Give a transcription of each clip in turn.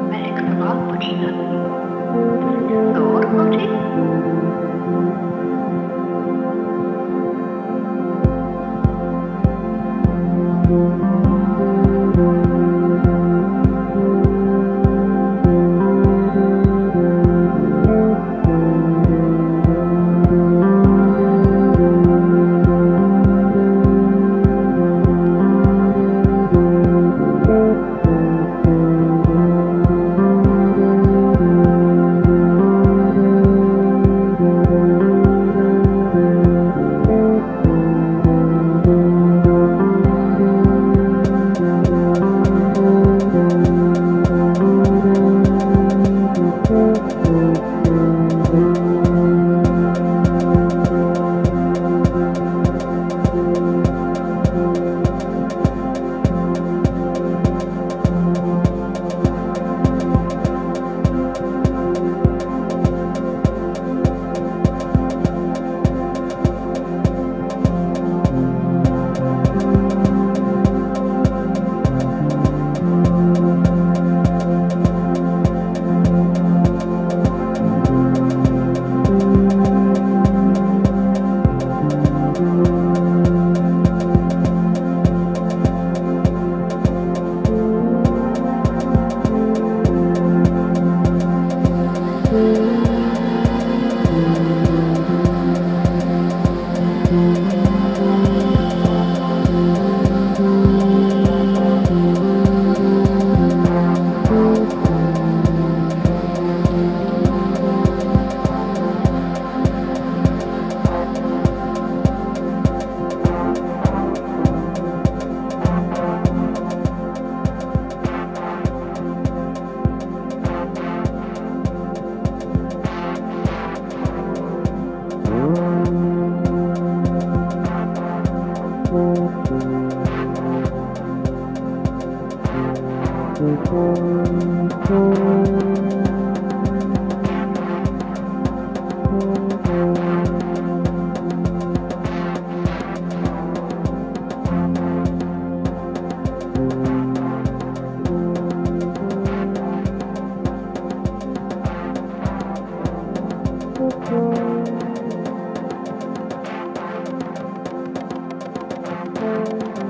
मैं एक सवाल पूछना शोर हो रही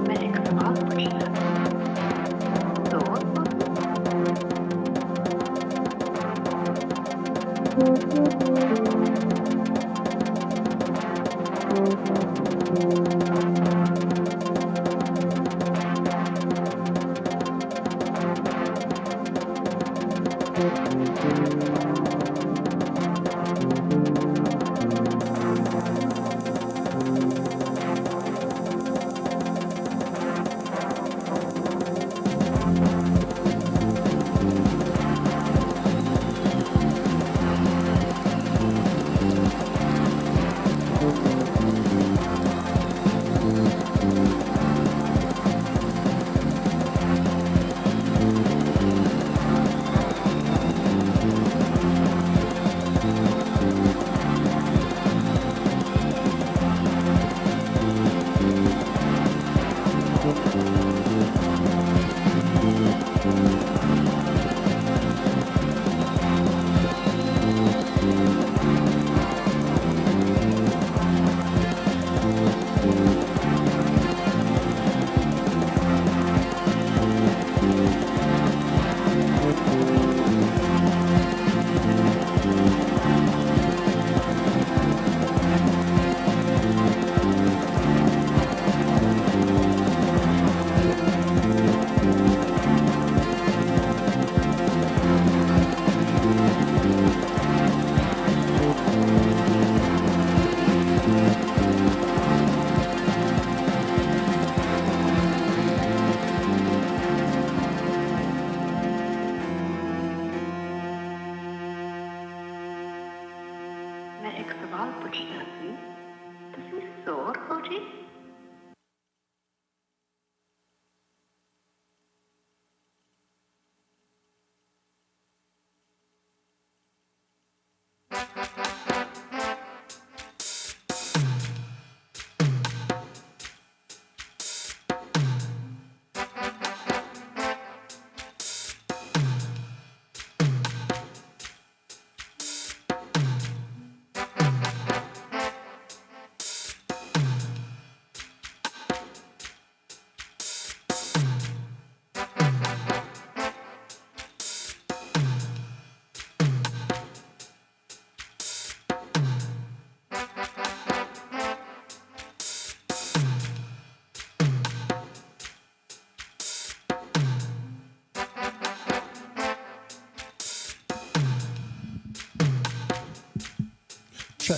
मैं एक सवाल पूछना शोर हो मैं एक सवाल पूछना ਤੁਸੀਂ शोर हो रही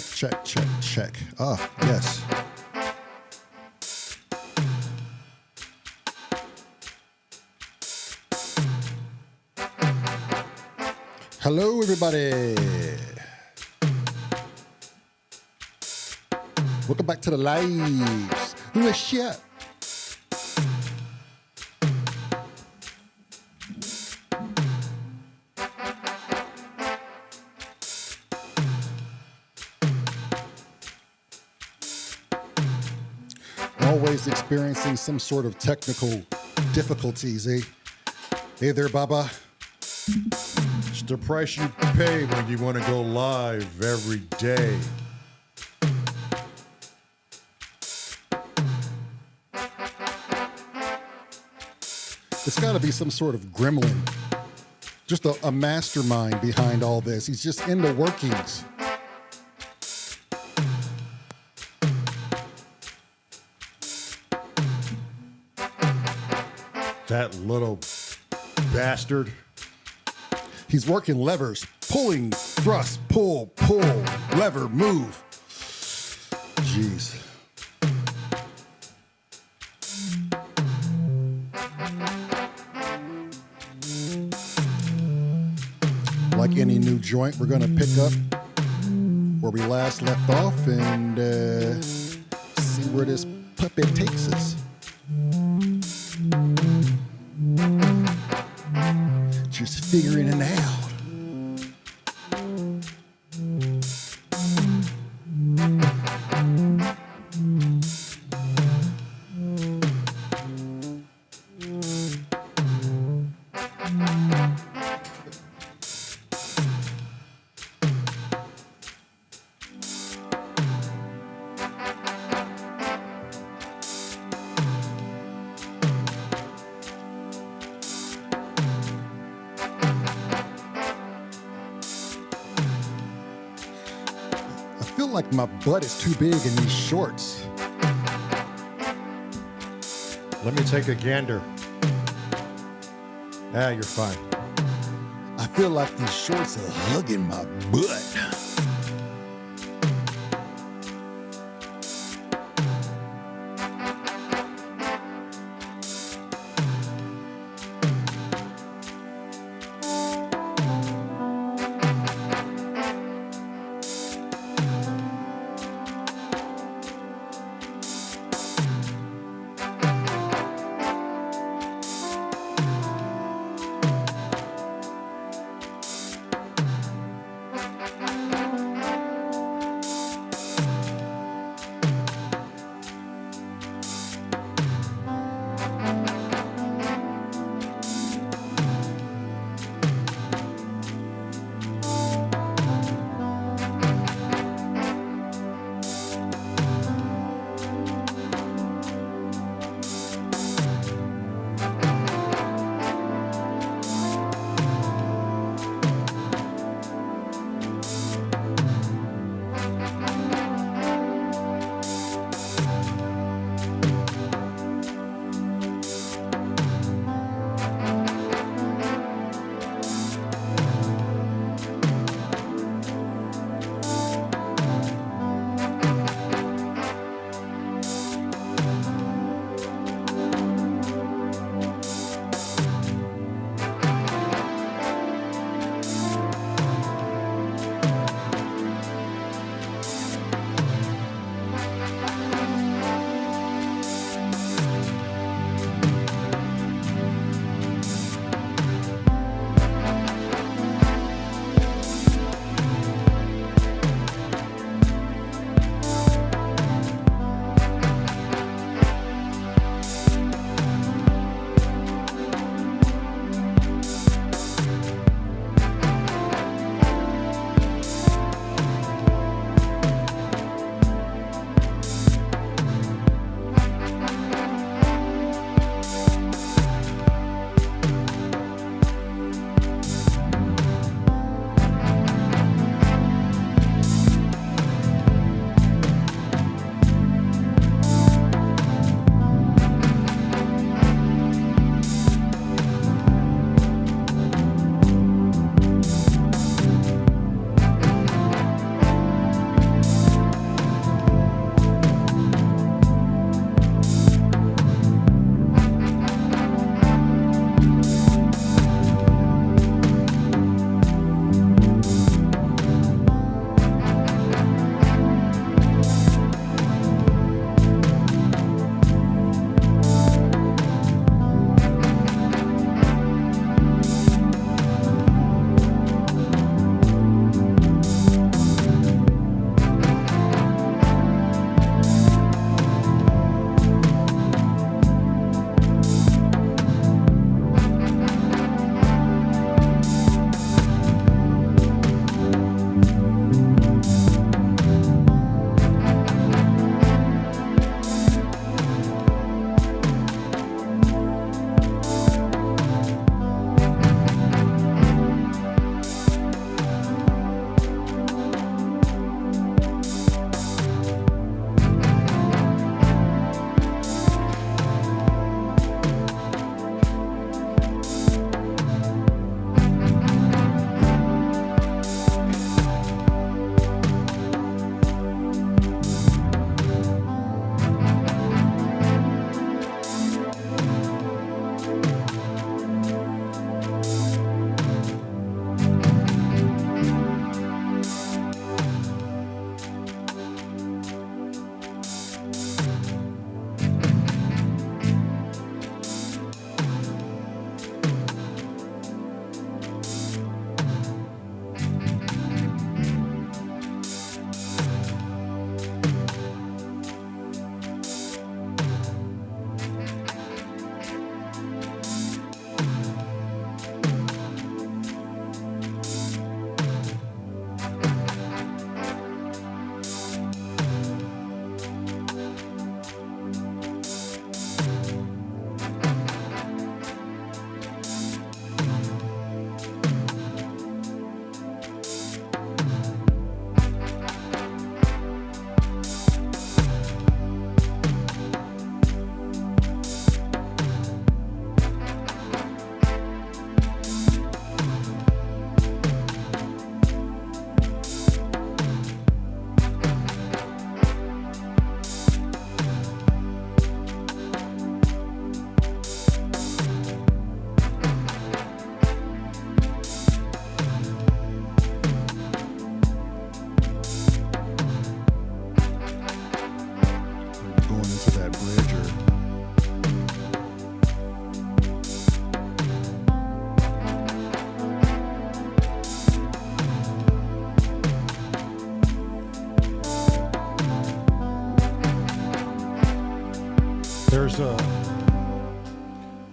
check, check, check, check. Ah, yes. Hello, everybody. Welcome back to the lives. What's up? Always experiencing some sort of technical difficulties, eh? Hey there, Baba. It's the price you pay when you want to go live every day. It's got to be some sort of gremlin. Just a mastermind behind all this. He's just in the workings. That little bastard. He's working levers, pulling, thrust, pull, lever, move. Jeez. Like any new joint, we're going to pick up where we last left off and see where this puppet takes us. Just figuring it out. I feel like my butt is too big in these shorts. Let me take a gander. You're fine. I feel like these shorts are hugging my butt.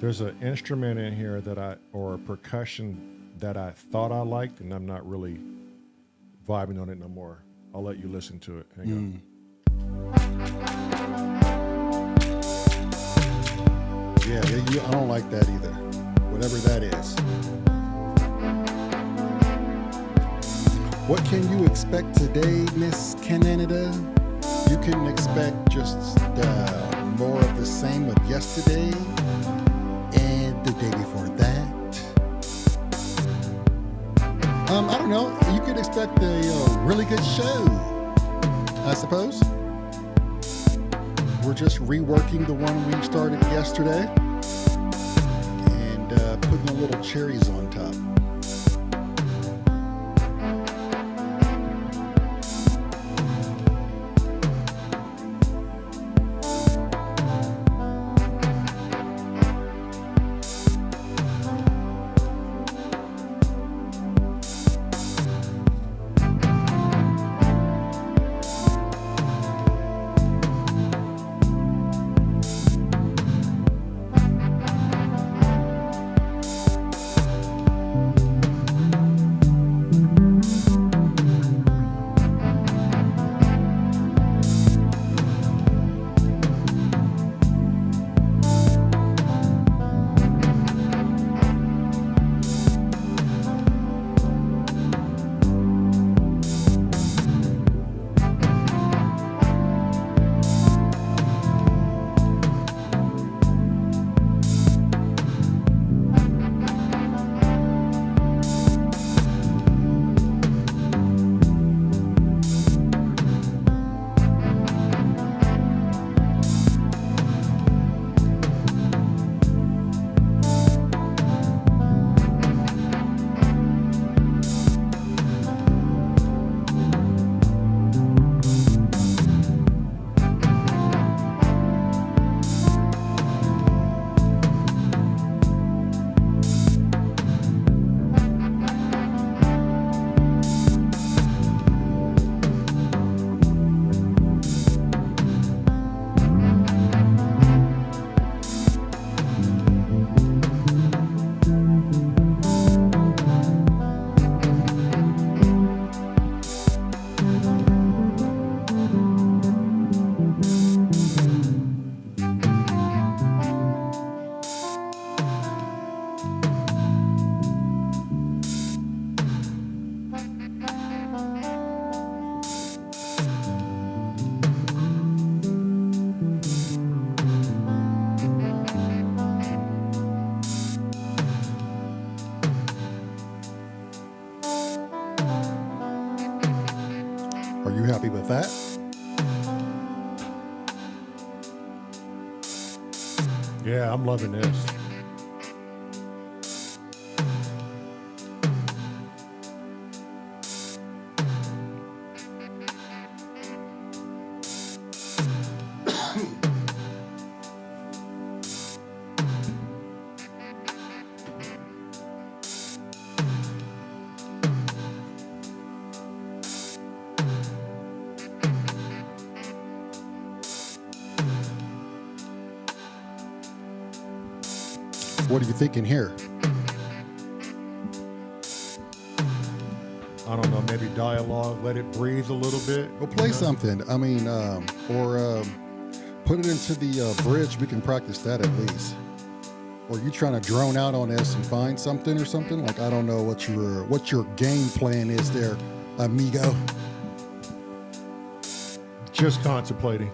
There's an instrument in here or a percussion that I thought I liked, and I'm not really vibing on it no more. I'll let you listen to it. Hang on. Yeah, I don't like that either. Whatever that is. What can you expect today, Miss Canada? You can expect just more of the same of yesterday and the day before that. I don't know. You could expect a really good show, I suppose. We're just reworking the one we started yesterday and putting a little cherries on top. Are you happy with that? Yeah, I'm loving this. What are you thinking here? I don't know, maybe dialogue, let it breathe a little bit. Well, play something. I mean, or put it into the bridge. We can practice that at least. Or you trying to drone out on this and find something or something? Like, I don't know what your game plan is there, amigo. Just contemplating.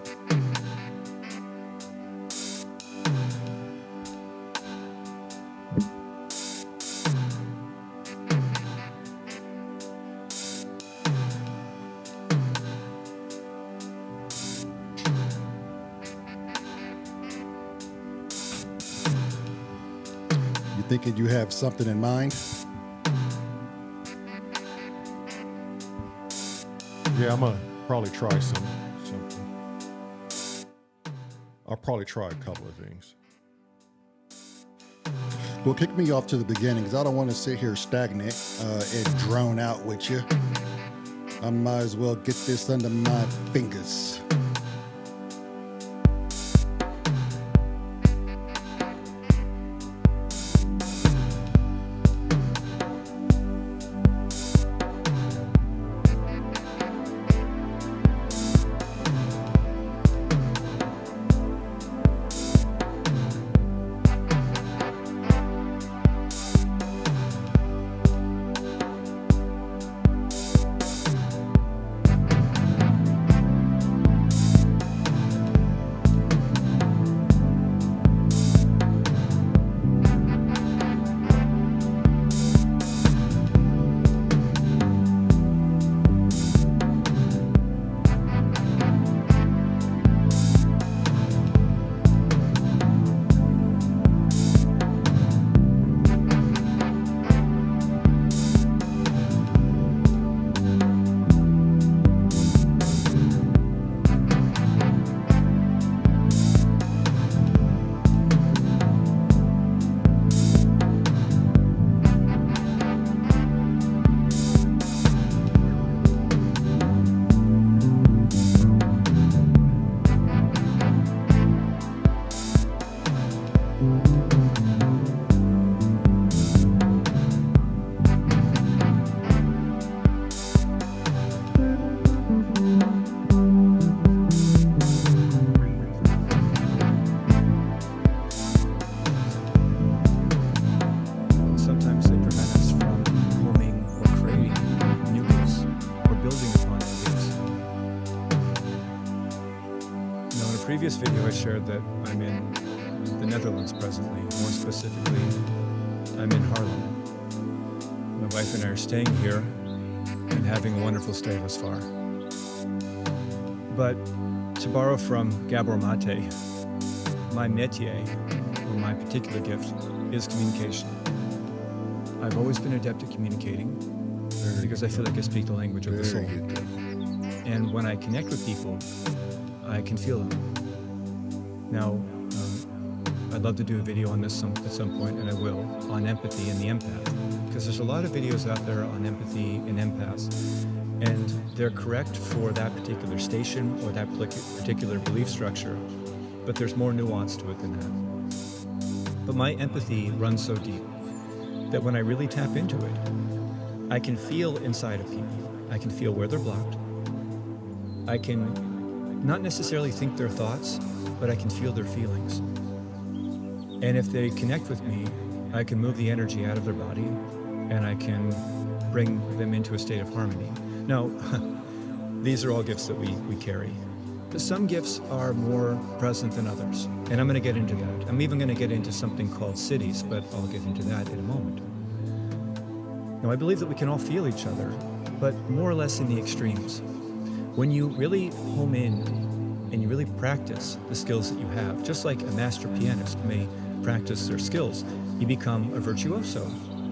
Thinking you have something in mind? Yeah, I'm gonna probably try something. I'll probably try a couple of things. Well, kick me off to the beginning because I don't want to sit here stagnant and drone out with you. I might as well get this under my fingers. previous video, I shared that I'm in the Netherlands presently. More specifically, I'm in Haarlem. My wife and I are staying here and having a wonderful stay thus far. But to borrow from Gabor Mate, my métier, or my particular gift, is communication. I've always been adept at communicating because I feel like I speak the language of the soul. Very good. And when I connect with people, I can feel them. Now, I'd love to do a video on this at some point, and I will, on empathy and the empath. Because there's a lot of videos out there on empathy and empaths, and they're correct for that particular station or that particular belief structure, but there's more nuance to it than that. But my empathy runs so deep that when I really tap into it, I can feel inside of people. I can feel where they're blocked. I can not necessarily think their thoughts, but I can feel their feelings. And if they connect with me, I can move the energy out of their body and I can bring them into a state of harmony. Now, these are all gifts that we carry. But some gifts are more present than others, and I'm going to get into that. I'm even going to get into something called cities, but I'll get into that in a moment. Now, I believe that we can all feel each other, but more or less in the extremes. When you really home in and you really practice the skills that you have, just like a master pianist may practice their skills, you become a virtuoso.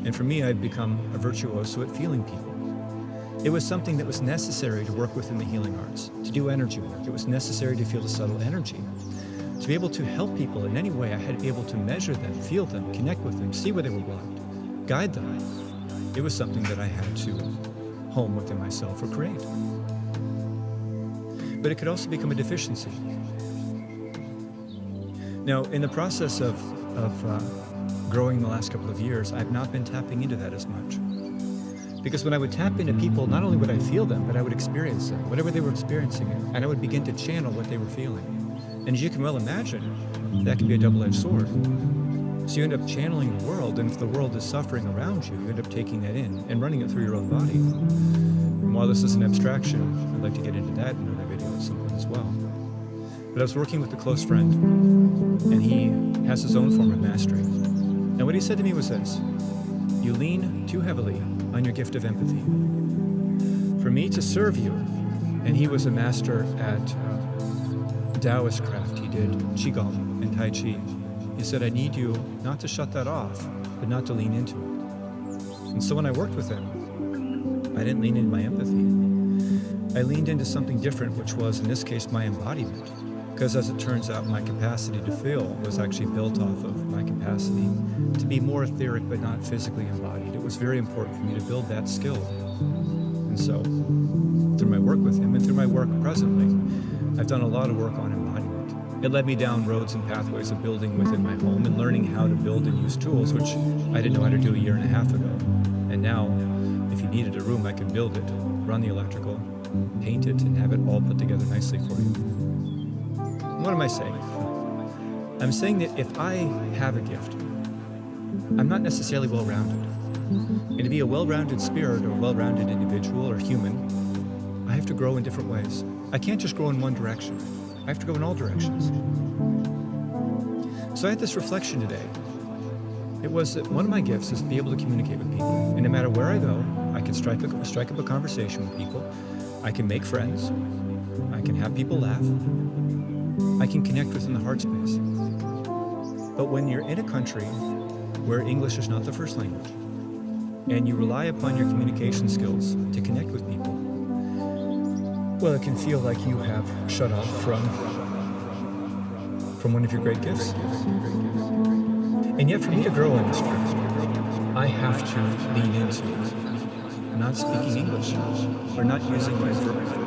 And for me, I've become a virtuoso at feeling people. It was something that was necessary to work within the healing arts, to do energy work. It was necessary to feel the subtle energy. To be able to help people in any way, I had to be able to measure them, feel them, connect with them, see where they were blocked, guide them. It was something that I had to home within myself or create. But it could also become a deficiency. Now, in the process of growing the last couple of years, I've not been tapping into that as much. Because when I would tap into people, not only would I feel them, but I would experience them, whatever they were experiencing, and I would begin to channel what they were feeling. And as you can well imagine, that can be a double-edged sword. So you end up channeling the world, and if the world is suffering around you, you end up taking that in and running it through your own body. And while this is an abstraction, I'd like to get into that in another video at some point as well. But I was working with a close friend, and he has his own form of mastery. And what he said to me was this: you lean too heavily on your gift of empathy. For me to serve you, and he was a master at Taoist craft. He did Qigong and Tai Chi. He said, I need you not to shut that off, but not to lean into it. And so when I worked with him, I didn't lean into my empathy. I leaned into something different, which was, in this case, my embodiment. Because as it turns out, my capacity to feel was actually built off of my capacity to be more etheric but not physically embodied. It was very important for me to build that skill. And so, through my work with him and through my work presently, I've done a lot of work on embodiment. It led me down roads and pathways of building within my home and learning how to build and use tools, which I didn't know how to do a year and a half ago. And now, if you needed a room, I can build it, run the electrical, paint it, and have it all put together nicely for you. What am I saying? I'm saying that if I have a gift, I'm not necessarily well-rounded. And to be a well-rounded spirit or a well-rounded individual or human, I have to grow in different ways. I can't just grow in one direction. I have to go in all directions. So I had this reflection today. It was that one of my gifts is to be able to communicate with people. And no matter where I go, I can strike up a conversation with people. I can make friends. I can have people laugh. I can connect within the heart space. But when you're in a country where English is not the first language, and you rely upon your communication skills to connect with people, well, it can feel like you have shut off from one of your great gifts. And yet for me to grow in this gift, I have to lean into not speaking English or not using my verb.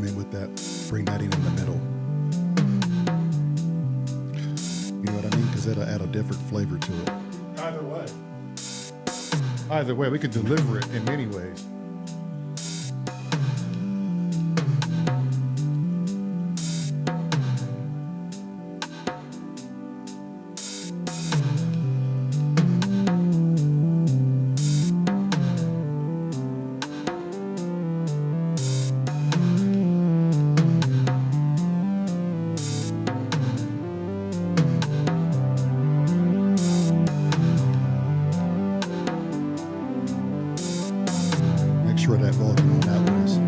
come in with that, bring that in the middle. You know what I mean? Because it'll add a different flavor to it. Either way, we could deliver it in many ways. Make sure that volume on that one is.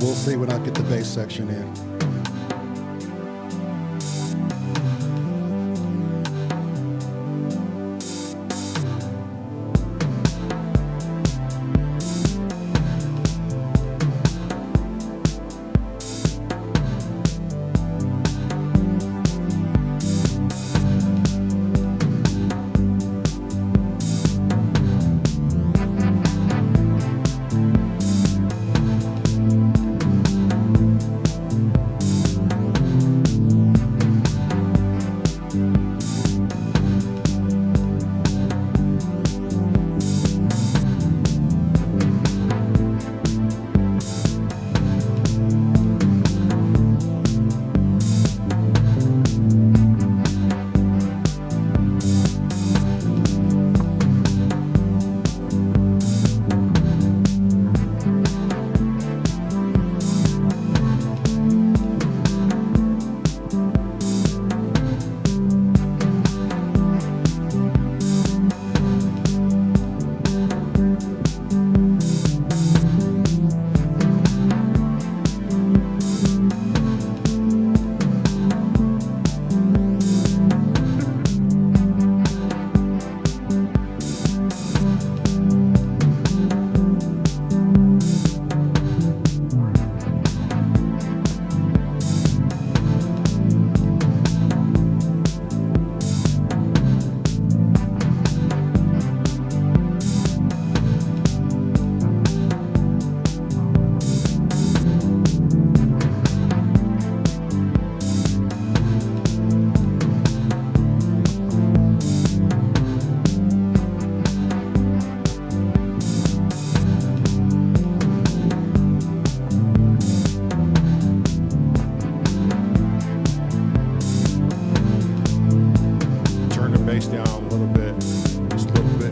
We'll see when I get the bass section in. Down a little bit, just a little bit.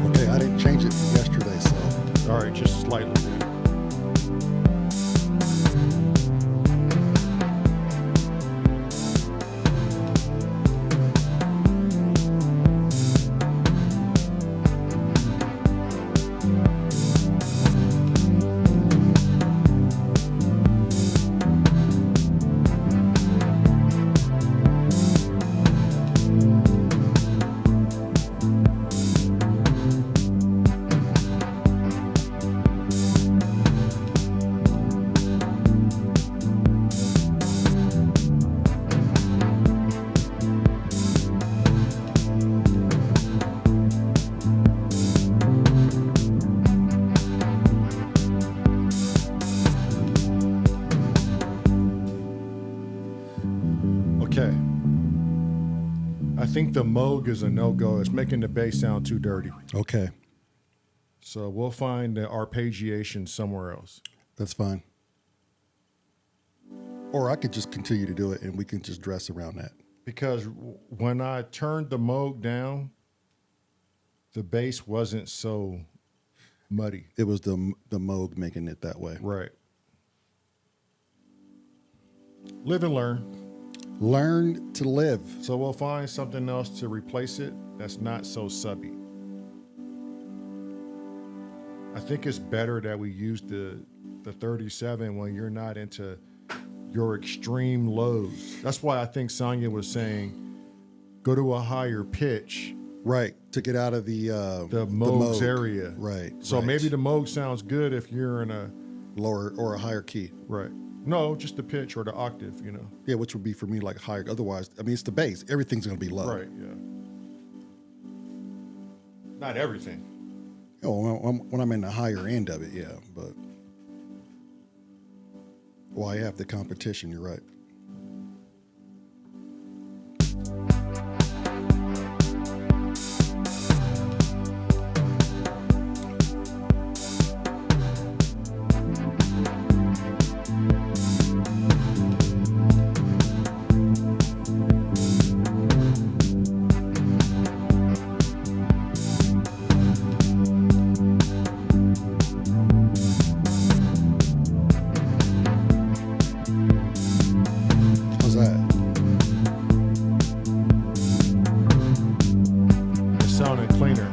Okay, I didn't change it from yesterday, so. All right, just slightly. Okay. I think the Moog is a no-go. It's making the bass sound too dirty. Okay, So we'll find the arpeggiation somewhere else. that's fine. Or I could just continue to do it and we can just dress around that. Because when I turned the Moog down, the bass wasn't so muddy. It was the Moog making it that way. Right. Live and learn. Learn to live. So we'll find something else to replace it that's not so subby. I think it's better that we use the 37 when you're not into your extreme lows. That's why I think Sonia was saying, go to a higher pitch Right, to get out of the Moogs Moog area. Right. So right. maybe the Moog sounds good if you're in a lower or a higher key. right. No, just the pitch or the octave, you know. Yeah, which would be for me like higher. Otherwise, I mean, it's the bass. Everything's going to be low. Right, yeah. Not everything. Oh, when I'm in the higher end of it, yeah. But I have the competition. You're right. How's that? It sounded cleaner.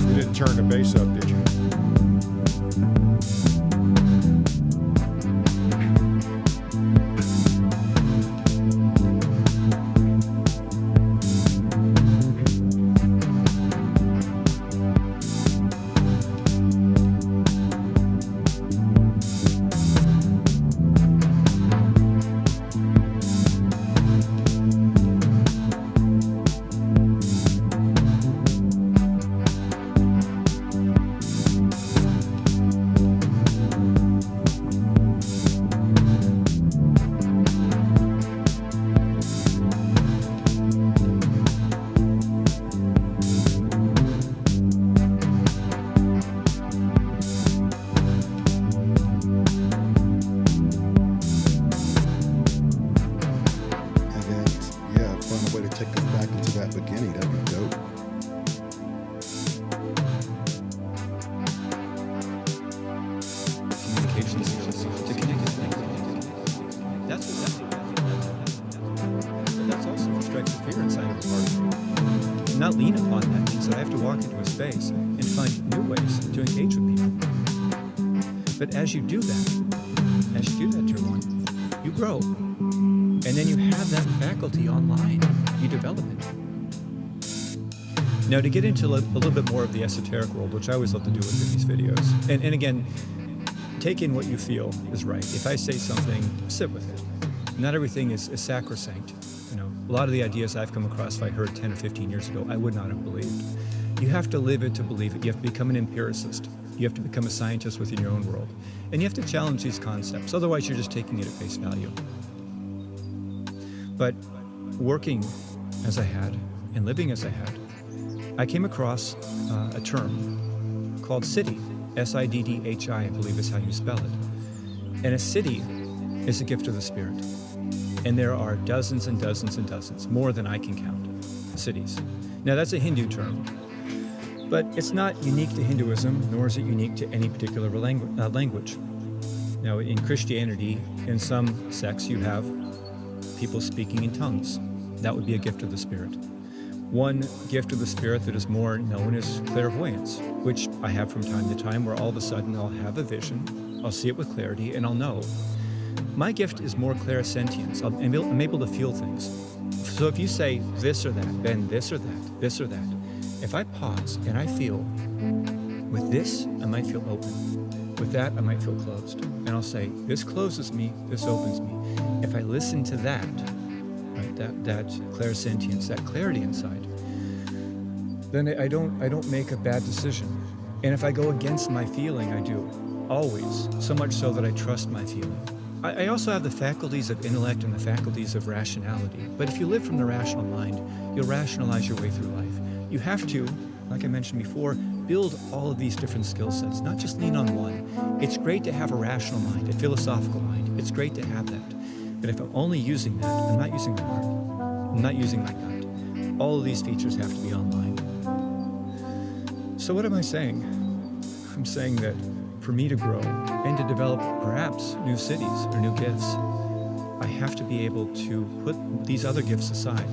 You didn't turn the bass up, did you? And then, yeah, find a way to take us back into that beginning. That'd be dope. Communication skills to connect with things. That's also what strikes the fear inside of a part of me. Not lean upon that means that I have to walk into a space and find new ways to engage with people. But as you do that, Tier 1, you grow. And then you have that faculty online. You develop it. Now, to get into a little bit more of the esoteric world, which I always love to do with these videos, and again, take in what you feel is right. If I say something, sit with it. Not everything is sacrosanct. You know, a lot of the ideas I've come across, if I heard 10 or 15 years ago, I would not have believed. You have to live it to believe it. You have to become an empiricist. You have to become a scientist within your own world. And you have to challenge these concepts. Otherwise, you're just taking it at face value. But working as I had and living as I had, I came across a term called siddhi. S-I-D-D-H-I, I believe is how you spell it. And a siddhi is a gift of the spirit. And there are dozens and dozens and dozens, more than I can count, siddhis. Now that's a Hindu term, but it's not unique to Hinduism, nor is it unique to any particular language. Now in Christianity, in some sects, you have people speaking in tongues. That would be a gift of the spirit. One gift of the spirit that is more known is clairvoyance, which I have from time to time, where all of a sudden I'll have a vision, I'll see it with clarity, and I'll know. My gift is more clairsentience. I'm able to feel things. So if you say this or that, then this or that, this or that, if I pause and I feel, with this, I might feel open. With that, I might feel closed. And I'll say, this closes me, this opens me. If I listen to that, right, that clairsentience, that clarity inside, then I don't make a bad decision. And if I go against my feeling, I do, always, so much so that I trust my feeling. I also have the faculties of intellect and the faculties of rationality. But if you live from the rational mind, you'll rationalize your way through life. You have to, like I mentioned before, build all of these different skill sets, not just lean on one. It's great to have a rational mind, a philosophical mind. It's great to have that. But if I'm only using that, I'm not using my heart. I'm not using my gut. All of these features have to be online. So what am I saying? I'm saying that for me to grow and to develop perhaps new siddhis or new gifts, I have to be able to put these other gifts aside.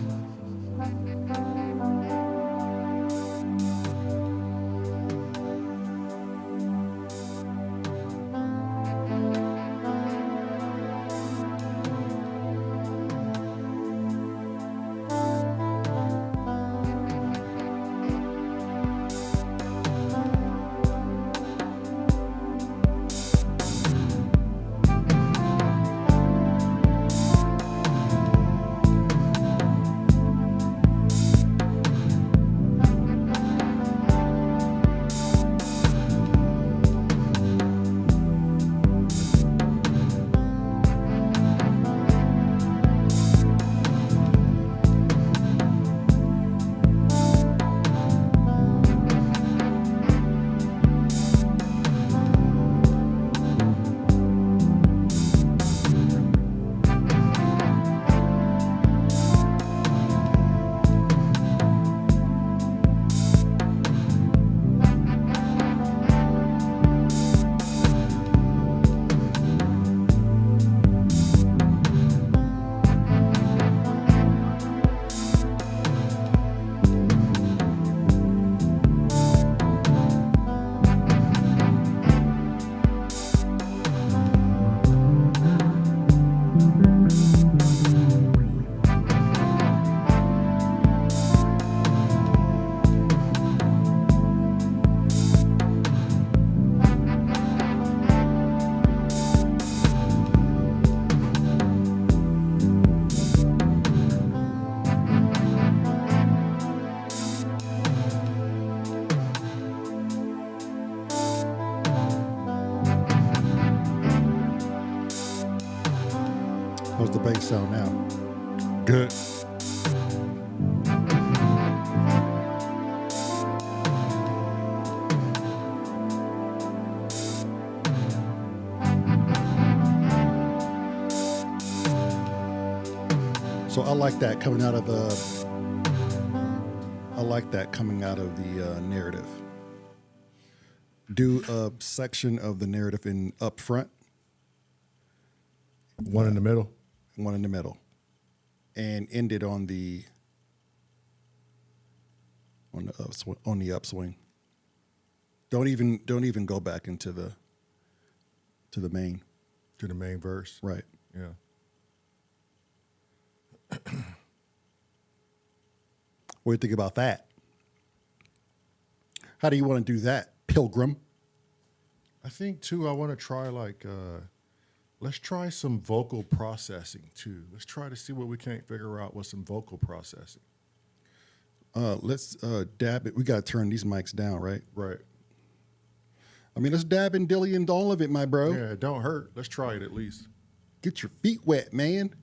the bass sound now? Good. So I like that coming out of the. I like that coming out of the narrative. Do a section of the narrative in up front, One in the middle. one in the middle, and end it on the upswing. Don't even go back into the main. To the main verse. Right. Yeah. What do you think about that? How do you want to do that, Pilgrim? I think too, I want to try let's try some vocal processing too. Let's try to see what we can't figure out with some vocal processing. Let's dab it. We got to turn these mics down, right? Right. I mean, let's dab and dilly and all of it, my bro. Yeah, it don't hurt. Let's try it at least. Get your feet wet, man.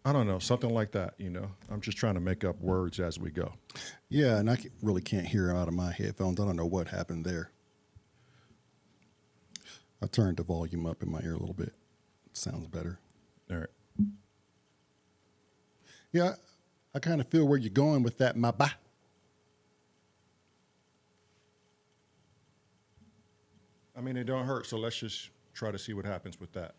I don't know, something like that, I'm just trying to make up words as we go. Yeah, and really can't hear out of my headphones. I don't know what happened there. I turned the volume up in my ear a little bit. It sounds better. All right. Yeah, I kind of feel where you're going with that, my ba. I mean, it don't hurt, so let's just try to see what happens with that.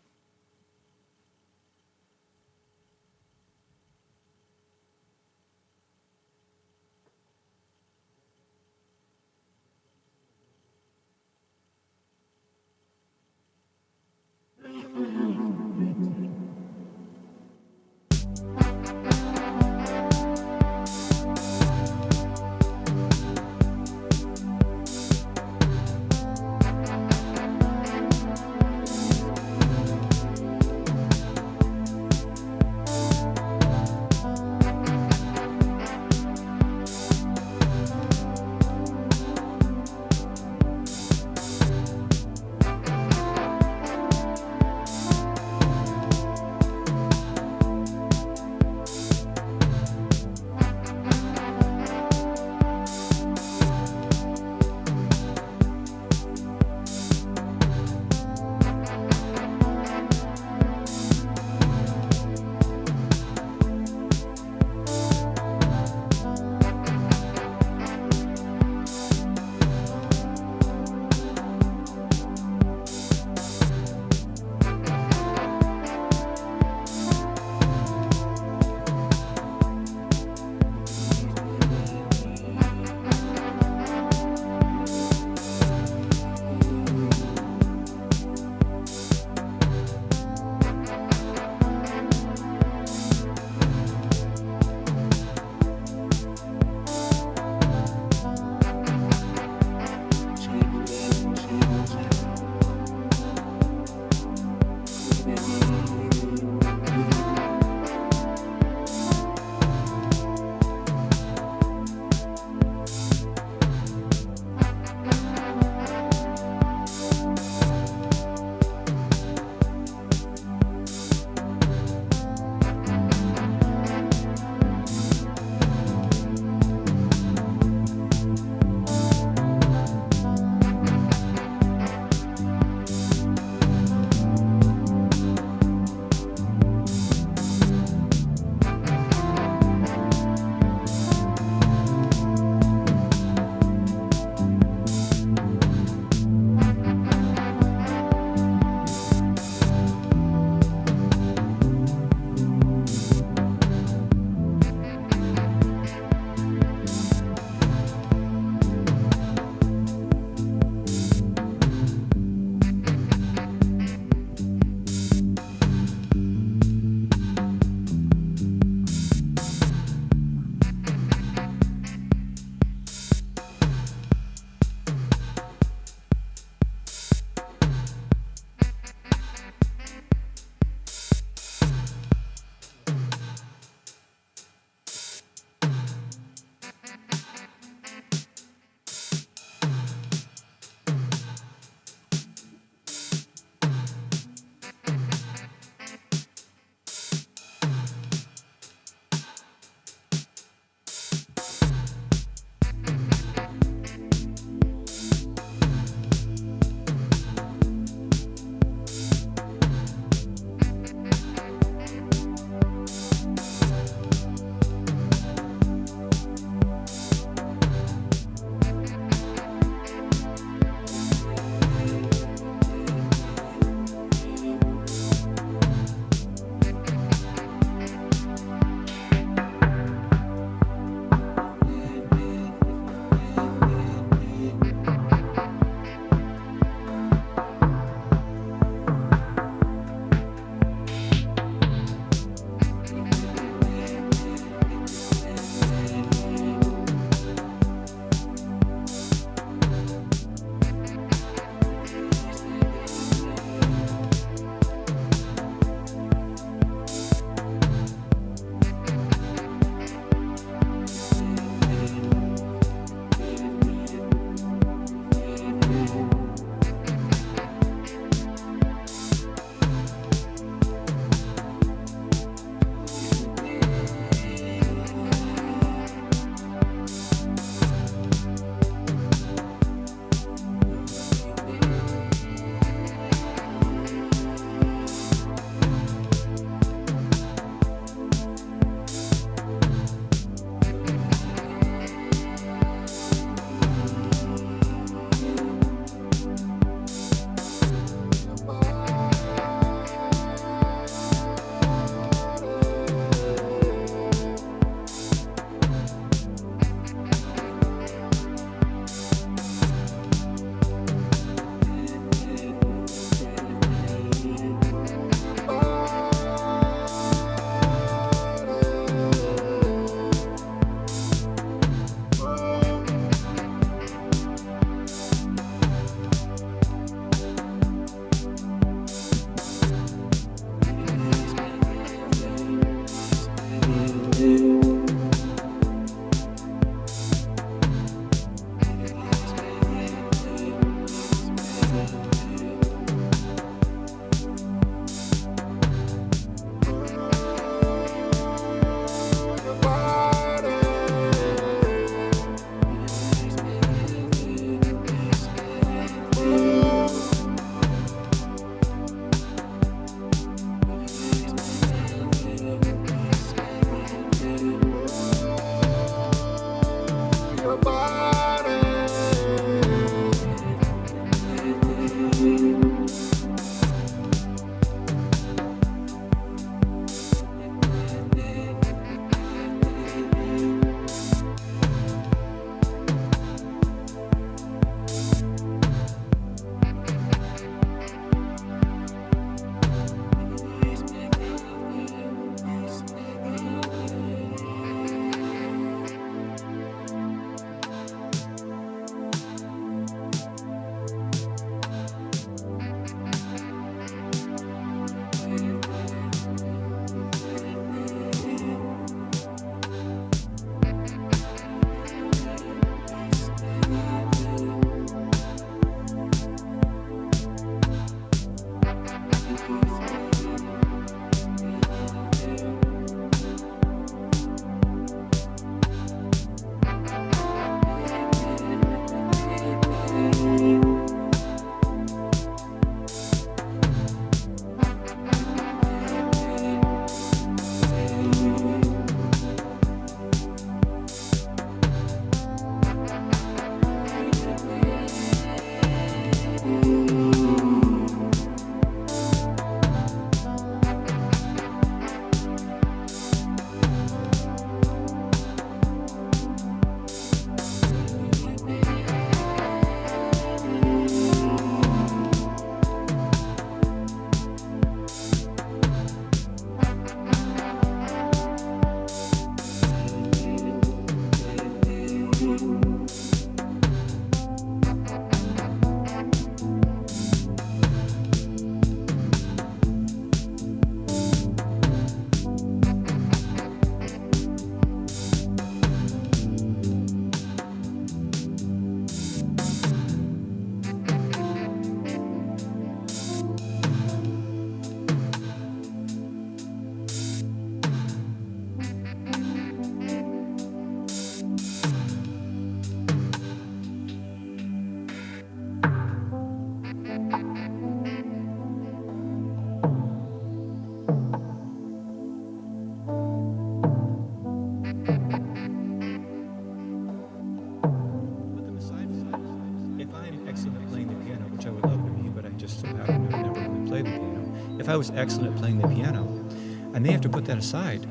if I was excellent at playing the piano, I may have to put that aside.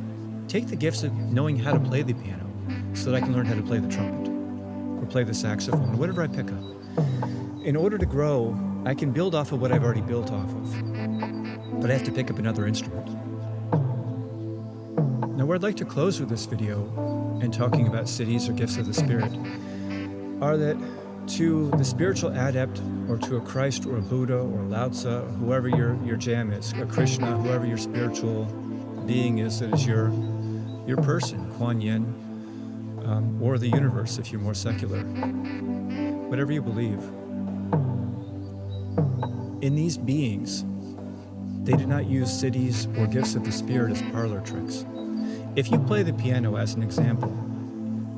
Take the gifts of knowing how to play the piano so that I can learn how to play the trumpet or play the saxophone, whatever I pick up. In order to grow, I can build off of what I've already built off of, but I have to pick up another instrument. Now, where I'd like to close with this video and talking about cities or gifts of the Spirit are that to the spiritual adept or to a Christ or a Buddha or Lao Tzu, or whoever your jam is, a Krishna, whoever your spiritual being is that is your person, Kuan Yin, or the universe if you're more secular, whatever you believe. In these beings, they did not use cities or gifts of the Spirit as parlor tricks. If you play the piano as an example,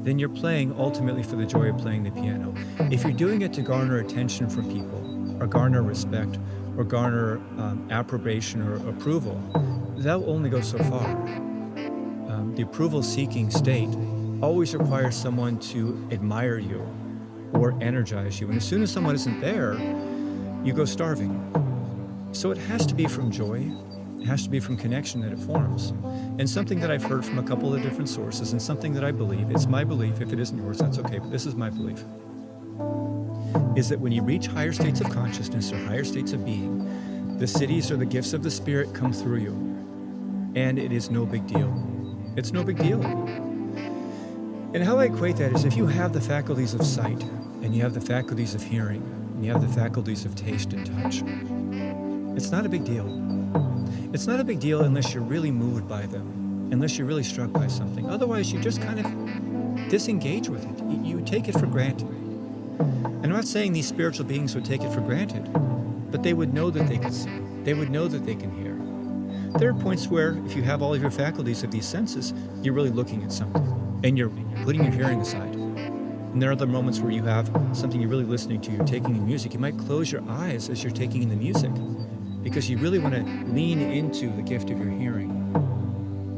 then you're playing ultimately for the joy of playing the piano. If you're doing it to garner attention from people, or garner respect, or garner approbation or approval, that will only go so far. The approval-seeking state always requires someone to admire you or energize you. And as soon as someone isn't there, you go starving. So it has to be from joy. It has to be from connection that it forms. And something that I've heard from a couple of different sources and something that I believe, it's my belief, if it isn't yours, that's okay, but this is my belief, is that when you reach higher states of consciousness or higher states of being, the cities or the gifts of the Spirit come through you. And it is no big deal. It's no big deal. And how I equate that is if you have the faculties of sight, and you have the faculties of hearing, and you have the faculties of taste and touch, it's not a big deal. It's not a big deal unless you're really moved by them, unless you're really struck by something. Otherwise, you just kind of disengage with it. You take it for granted. And I'm not saying these spiritual beings would take it for granted, but they would know that they could see. They would know that they can hear. There are points where, if you have all of your faculties of these senses, you're really looking at something, and you're putting your hearing aside. And there are other moments where you have something you're really listening to, you're taking in music. You might close your eyes as you're taking in the music, because you really want to lean into the gift of your hearing.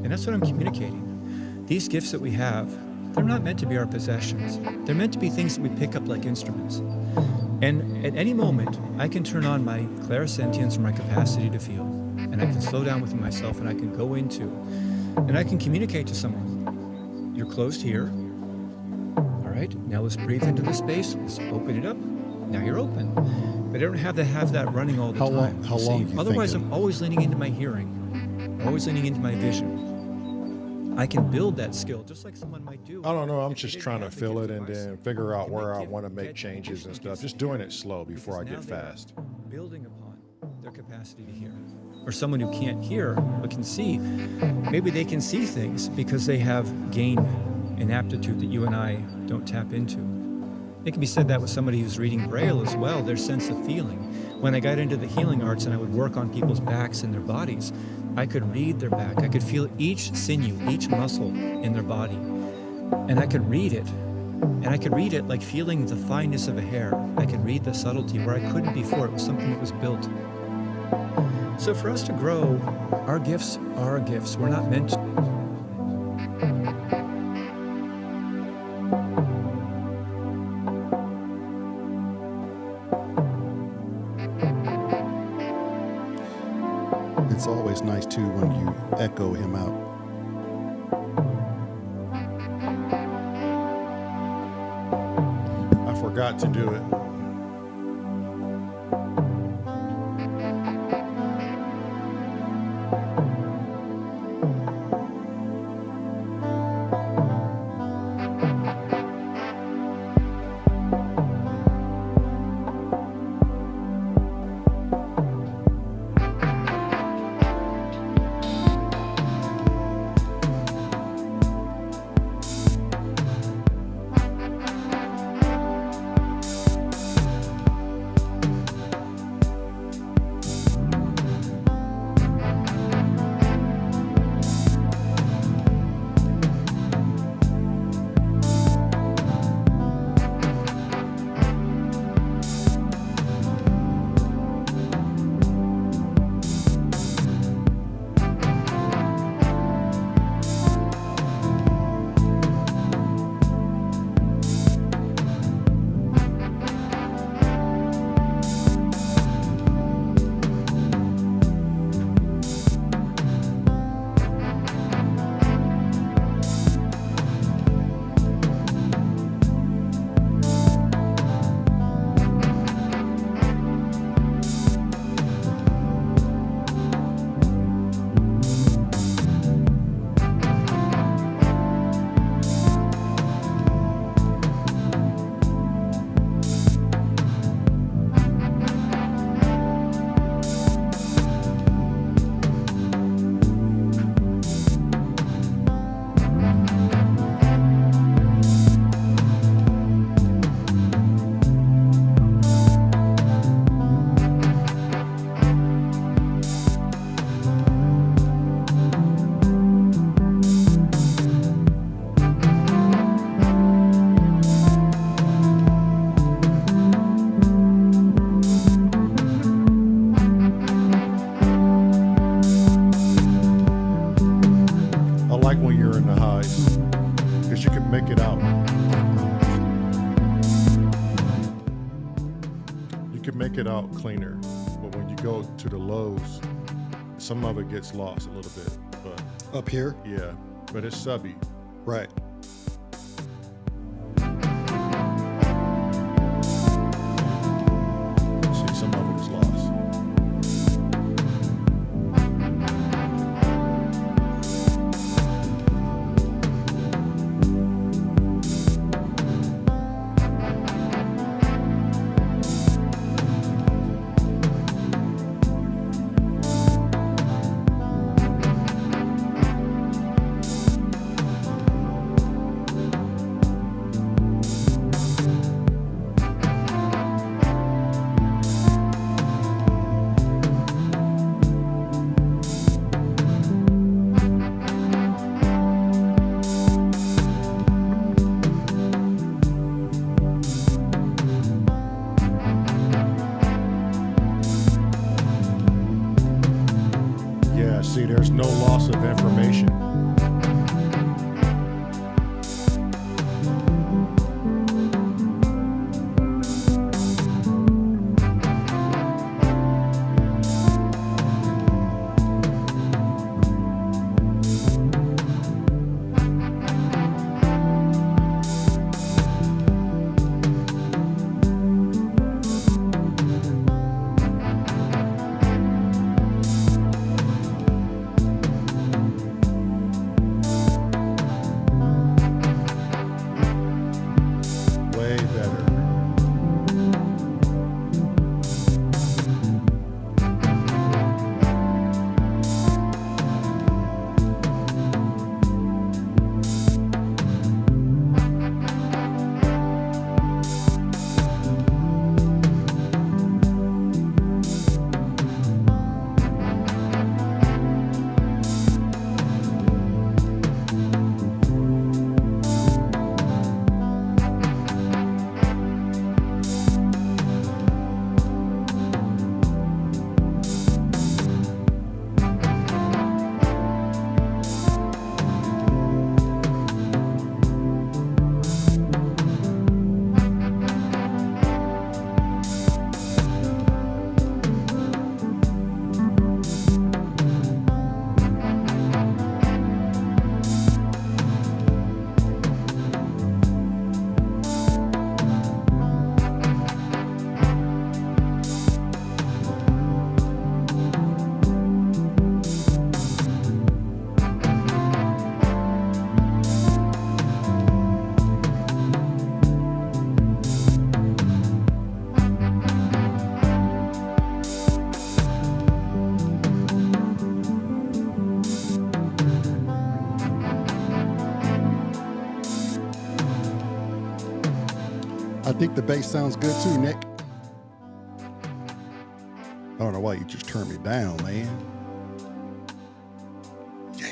And that's what I'm communicating. These gifts that we have, they're not meant to be our possessions. They're meant to be things that we pick up like instruments. And at any moment, I can turn on my clairsentience or my capacity to feel. And I can slow down within myself and I can go into, and I can communicate to someone. You're closed here. All right, now let's breathe into the space. Let's open it up. Now you're open. But I don't have to have that running all the time. How long? Otherwise, I'm always leaning into my hearing, always leaning into my vision. I can build that skill just like someone might do. I don't know. I'm just trying to feel it and then figure out where I want to make changes and stuff. Just doing it slow before I get fast. Building upon their capacity to hear. Or someone who can't hear but can see, maybe they can see things because they have gained an aptitude that you and I don't tap into. It can be said that with somebody who's reading Braille as well, their sense of feeling. When I got into the healing arts and I would work on people's backs and their bodies, I could read their back. I could feel each sinew, each muscle in their body. And I could read it. And I could read it like feeling the fineness of a hair. I could read the subtlety where I couldn't before. It was something that was built. So for us to grow, our gifts are our gifts. We're not meant to. It's always nice too when you echo him out. I forgot to do it. make it out cleaner, but when you go to the lows, some of it gets lost a little bit. But Up here? yeah, but it's subby. Right. See, some of it is lost. Yeah, see, there's no loss of information. Way better. I think the bass sounds good too, Nick. I don't know why you just turned me down, man. Yeah.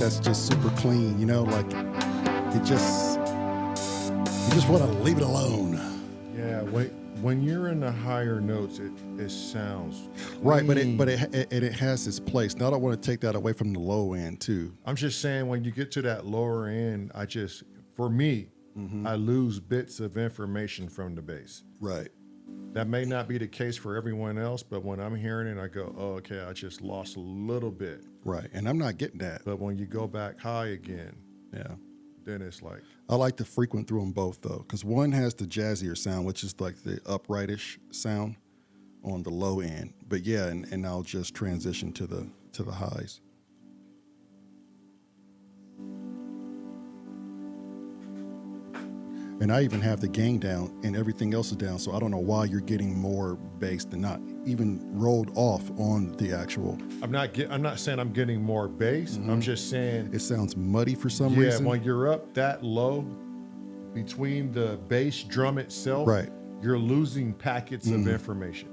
that's just super clean, you know, like it just, you just want to leave it alone. Yeah, when you're in the higher notes, it sounds Right, clean. but it has its place. Now I don't want to take that away from the low end too. I'm just saying when you get to that lower end, for me, I lose bits of information from the bass. Right. That may not be the case for everyone else, but when I'm hearing it, I go, oh, okay, I just lost a little bit. Right. And I'm not getting that. But when you go back high again, Yeah. then it's like, I like to frequent through them both though, because one has the jazzier sound, which is like the uprightish sound on the low end. But yeah, and I'll just transition to the highs. And I even have the gain down and everything else is down. So I don't know why you're getting more bass than not even rolled off on the actual. I'm not saying I'm getting more bass. I'm just saying It sounds muddy for some reason. when you're up that low between the bass drum itself, Right. you're losing packets of information.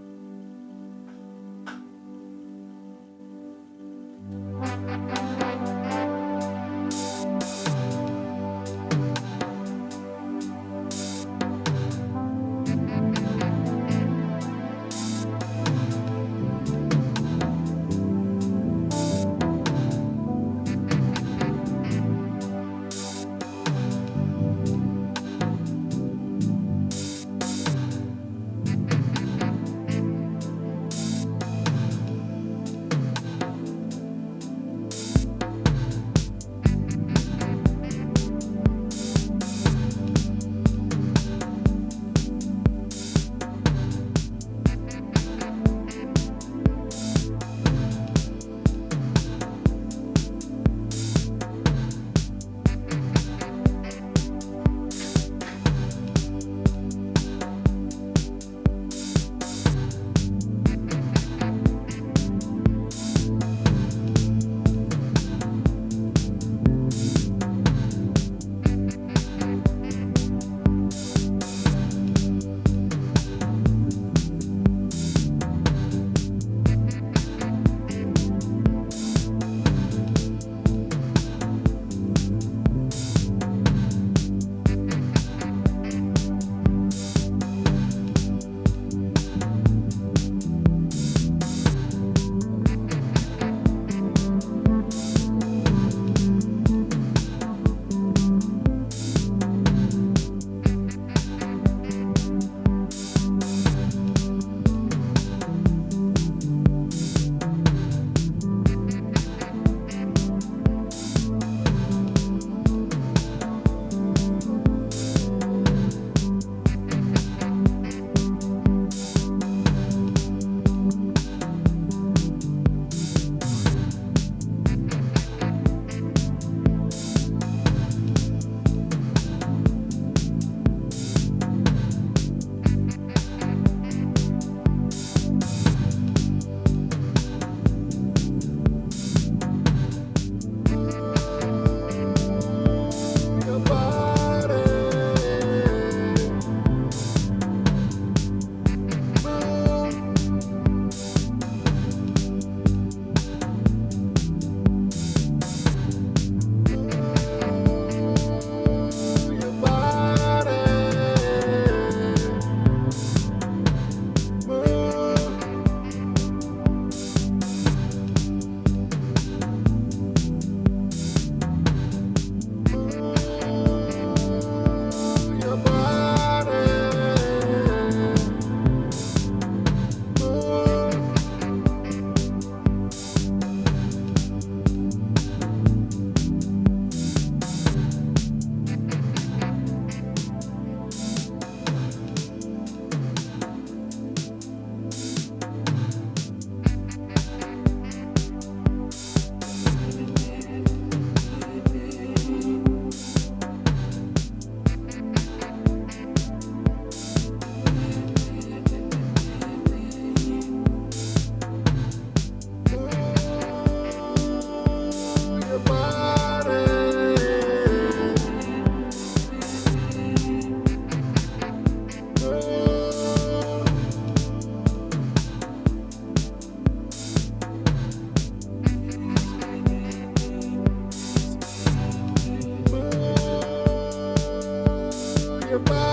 your body.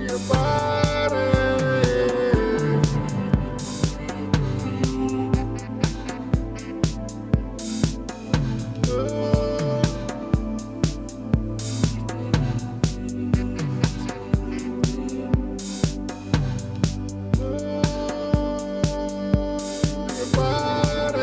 Your body. Your body.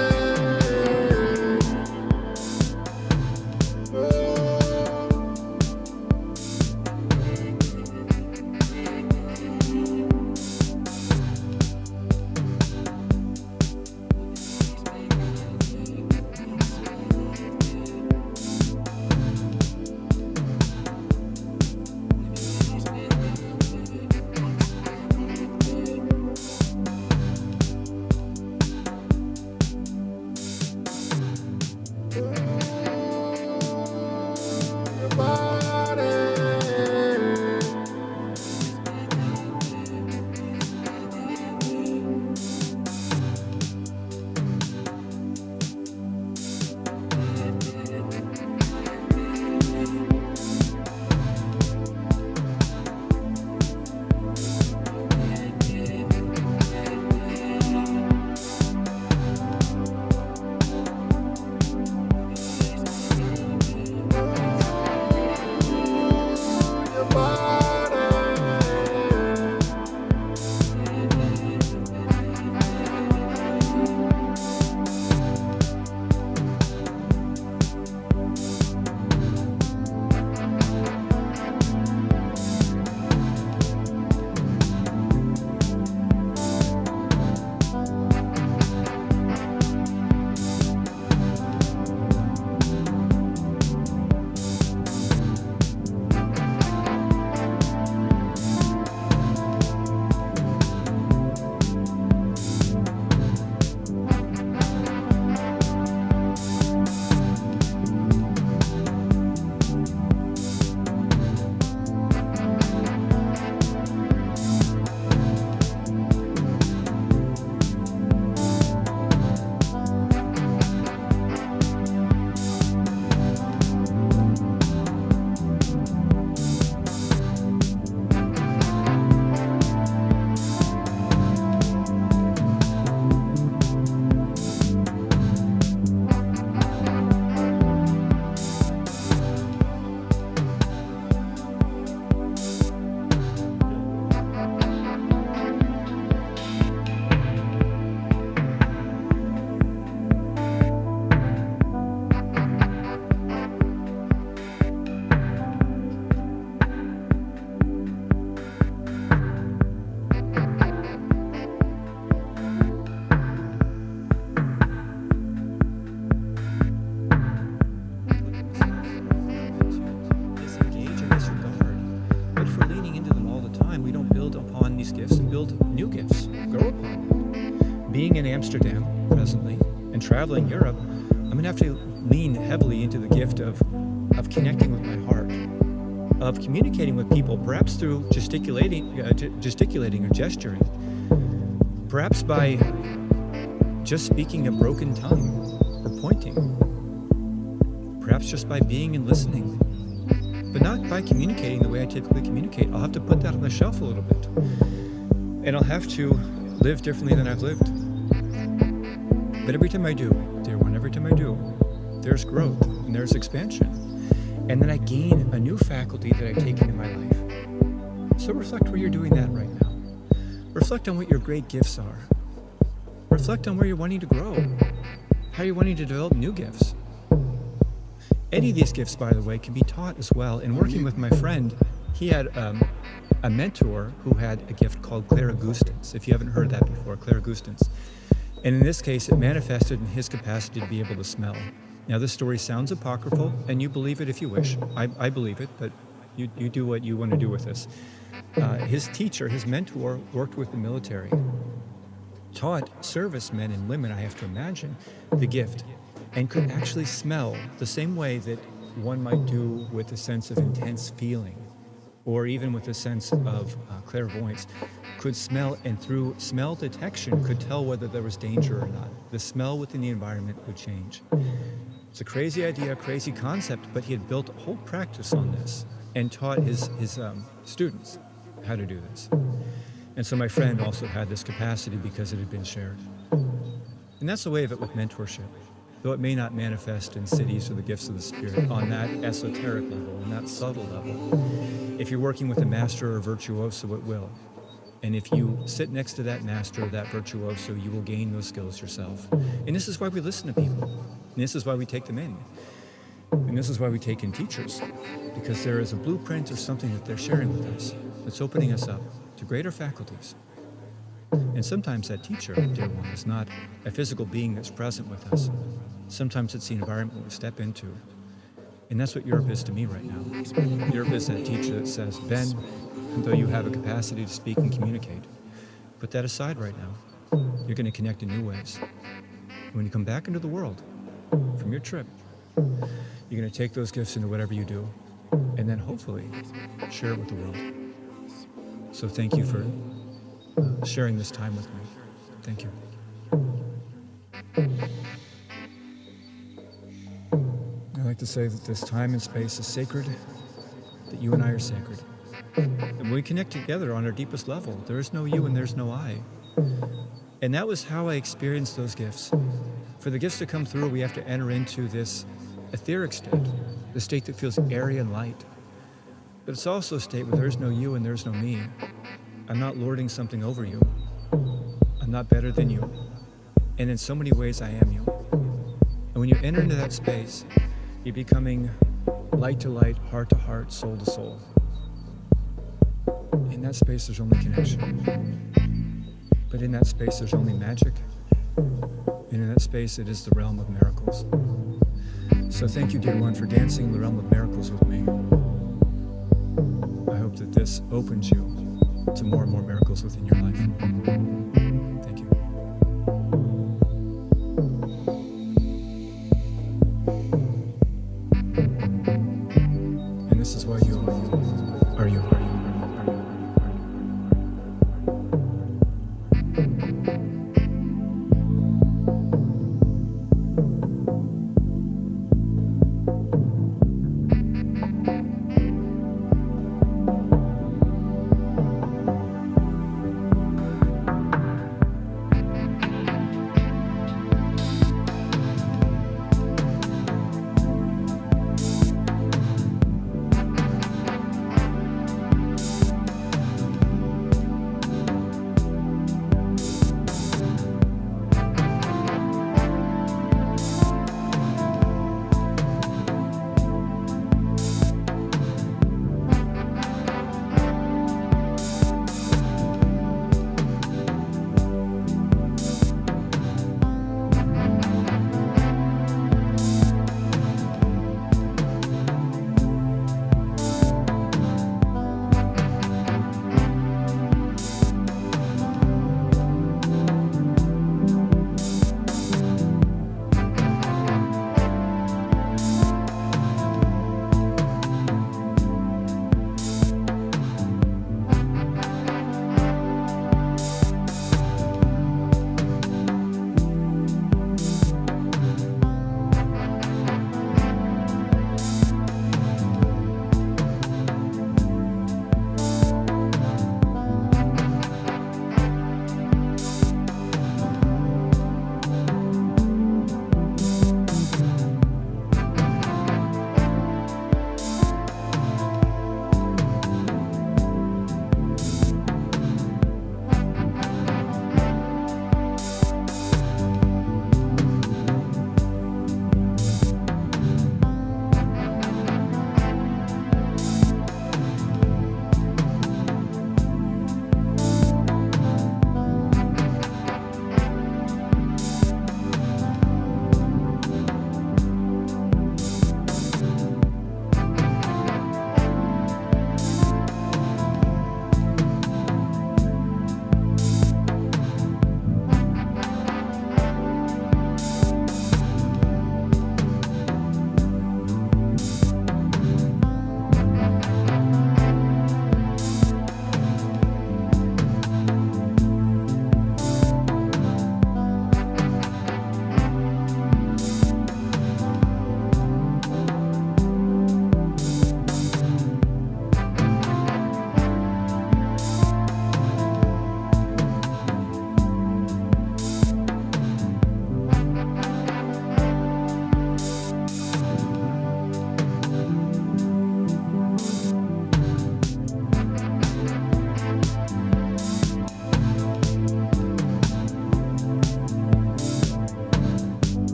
Your body. Your body. Disengage and disregard. But if we're leaning into them all the time, we don't build upon these gifts and build new gifts, grow upon them. Being in Amsterdam presently and traveling Europe, I'm going to have to lean heavily into the gift of connecting with my heart, of communicating with people, perhaps through gesticulating or gesturing, perhaps by just speaking a broken tongue or pointing, perhaps just by being and listening, but not by communicating the way I typically communicate. I'll have to put that on the shelf a little bit, and I'll have to live differently than I've lived. But every time I do, dear one, every time I do, there's growth and there's expansion. And then I gain a new faculty that I take into my life. So reflect where you're doing that right now. Reflect on what your great gifts are. Reflect on where you're wanting to grow, how you're wanting to develop new gifts. Any of these gifts, by the way, can be taught as well. In working with my friend, he had a mentor who had a gift called clairgustance. If you haven't heard that before, clairgustance. And in this case, it manifested in his capacity to be able to smell. Now, this story sounds apocryphal, and you believe it if you wish. I believe it, but You do what you want to do with this. His teacher, his mentor, worked with the military, taught servicemen and women, I have to imagine, the gift, and could actually smell the same way that one might do with a sense of intense feeling, or even with a sense of clairvoyance, could smell, and through smell detection could tell whether there was danger or not. The smell within the environment would change. It's a crazy idea, a crazy concept, but he had built a whole practice on this and taught his students how to do this. And so my friend also had this capacity because it had been shared. And that's the way of it with mentorship. Though it may not manifest in cities or the gifts of the Spirit on that esoteric level, on that subtle level, if you're working with a master or virtuoso, it will. And if you sit next to that master or that virtuoso, you will gain those skills yourself. And this is why we listen to people. And this is why we take them in. And this is why we take in teachers. Because there is a blueprint or something that they're sharing with us that's opening us up to greater faculties. And sometimes that teacher, dear one, is not a physical being that's present with us. Sometimes it's the environment we step into. And that's what Europe is to me right now. Europe is that teacher that says, Ben, though you have a capacity to speak and communicate, put that aside right now. You're going to connect in new ways. When you come back into the world from your trip, you're going to take those gifts into whatever you do, and then hopefully share it with the world. So thank you for sharing this time with me. Thank you. I like to say that this time and space is sacred, that you and I are sacred. And when we connect together on our deepest level, there is no you and there's no I. And that was how I experienced those gifts. For the gifts to come through, we have to enter into this etheric state, the state that feels airy and light. But it's also a state where there is no you and there's no me. I'm not lording something over you. I'm not better than you. And in so many ways, I am you. And when you enter into that space, you're becoming light to light, heart to heart, soul to soul. In that space, there's only connection. But in that space, there's only magic. And in that space, it is the realm of miracles. So thank you, dear one, for dancing in the realm of miracles with me. I hope that this opens you to more and more miracles within your life. Thank you. And this is why you are you.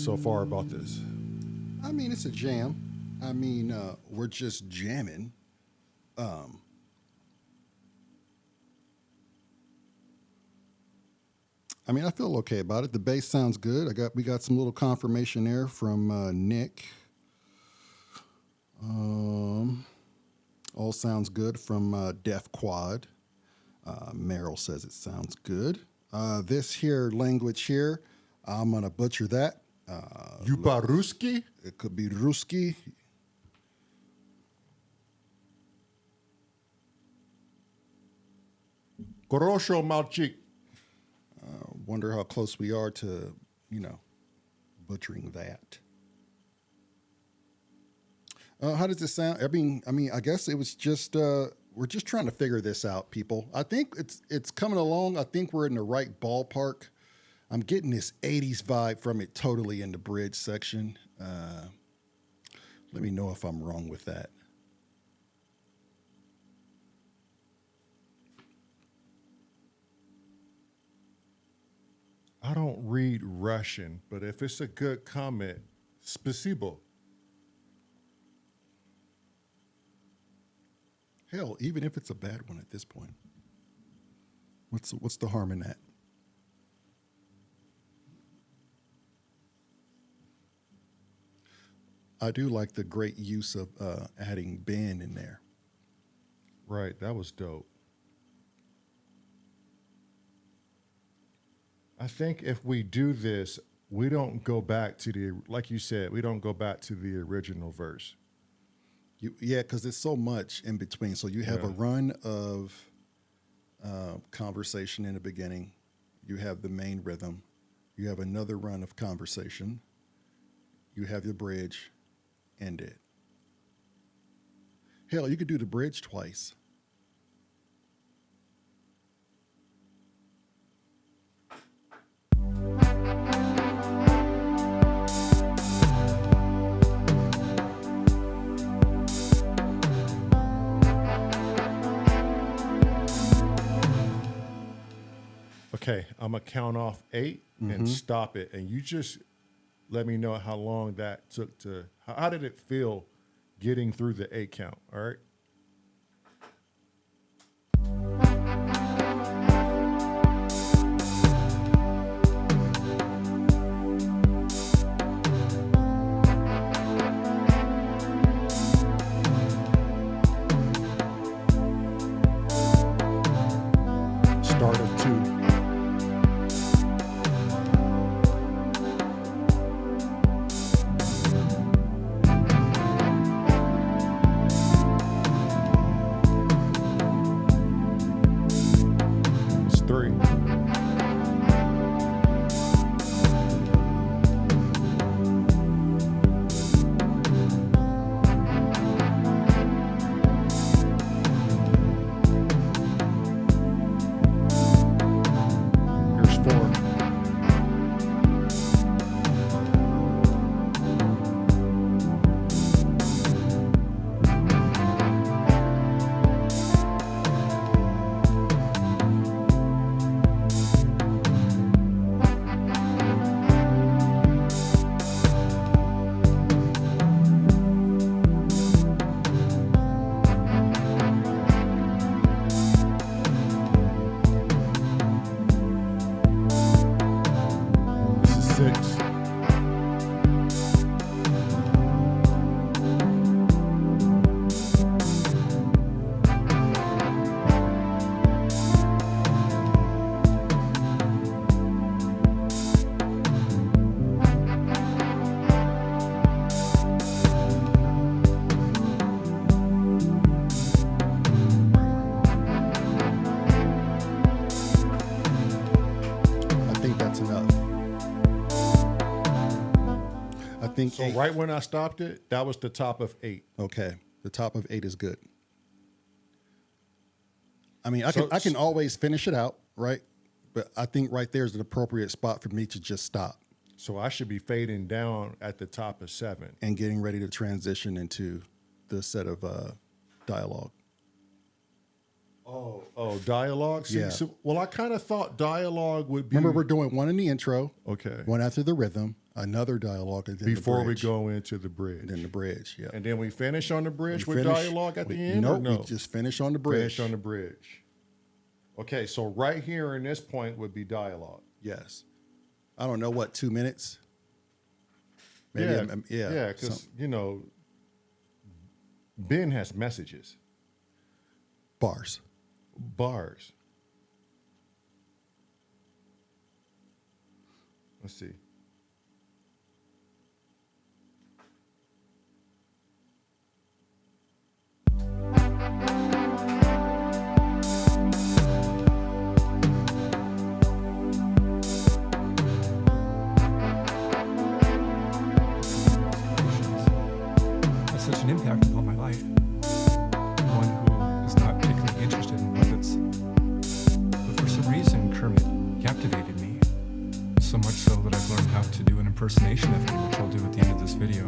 so far about this? I mean, it's a jam. I mean, we're just jamming. I mean, I feel okay about it. The bass sounds good. We got some little confirmation there from Nick. All sounds good from Def Quad. Meryl says it sounds good. This here language here, I'm gonna butcher that. Yuparuski? It could be Ruski. Gorosho Malchik. Wonder how close we are to, butchering that. How does this sound? I guess it was just we're just trying to figure this out, people. I think it's coming along. I think we're in the right ballpark. I'm getting this 80s vibe from it totally in the bridge section. Let me know if I'm wrong with that. I don't read Russian, but if it's a good comment, spasibo. Hell, even if it's a bad one at this point, what's the harm in that? I do like the great use of adding Ben in there. Right, that was dope. I think if we do this, we don't go back to like you said, we don't go back to the original verse. Yeah, because there's so much in between. So you have a run of conversation in the beginning. You have the main rhythm. You have another run of conversation. You have the bridge. End it. Hell, you could do the bridge twice. Okay, I'm gonna count off 8 and stop it, and you just let me know how long that took to. How did it feel getting through the 8 count? All right. Start of 2. It's 3. Here's 4. This is 6. I think that's enough. I think So 8. right when I stopped it, that was the top of 8. Okay, the top of 8 is good. I mean, So- I can always finish it out, right? But I think right there is an appropriate spot for me to just stop So I should be fading down at the top of 7. and getting ready to transition into the set of dialogue. Oh, dialogue? See, Yeah. well, I kind of thought dialogue would be. Remember, we're doing one in the intro, Okay. one after the rhythm, Another dialogue and then before the we bridge. go into the bridge. And then the bridge, yeah. And then we finish on the bridge We with finish- dialogue at we- the end? Nope, or no, we just finish on the bridge. finish on the bridge. Okay, so right here in this point would be dialogue. Yes. I don't know what, 2 minutes? Maybe, yeah. Yeah, because, you know, Ben has messages, Bars. bars. Let's see. Has such an impact upon my life. One who is not particularly interested in puppets. But for some reason, Kermit captivated me. So much so that I've learned how to do an impersonation of him, which I'll do at the end of this video.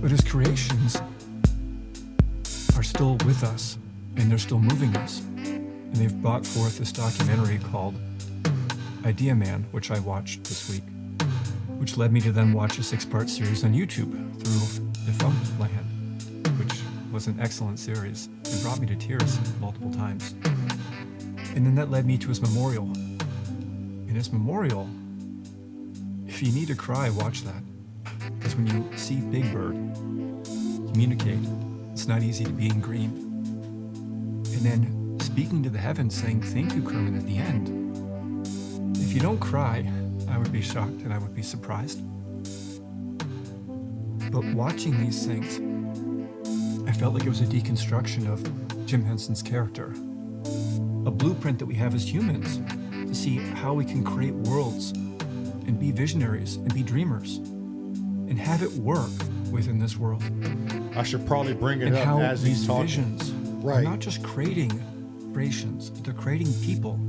But his creations are still with us, and they're still moving us. And they've brought forth this documentary called Idea Man, which I watched this week, which led me to then watch a 6-part series on YouTube through Defunct Land, which was an excellent series and brought me to tears multiple times. And then that led me to his memorial. In his memorial, if you need to cry, watch that. Because when you see Big Bird communicate, it's not easy to be in green. And then speaking to the heavens saying, "Thank you, Kermit," at the end. If you don't cry, I would be shocked and I would be surprised. But watching these things, I felt like it was a deconstruction of Jim Henson's character. A blueprint that we have as humans to see how we can create worlds and be visionaries and be dreamers and have it work within this world. I should probably bring it And up how as he's these talking. visions are Right. not just creating creations, but they're creating people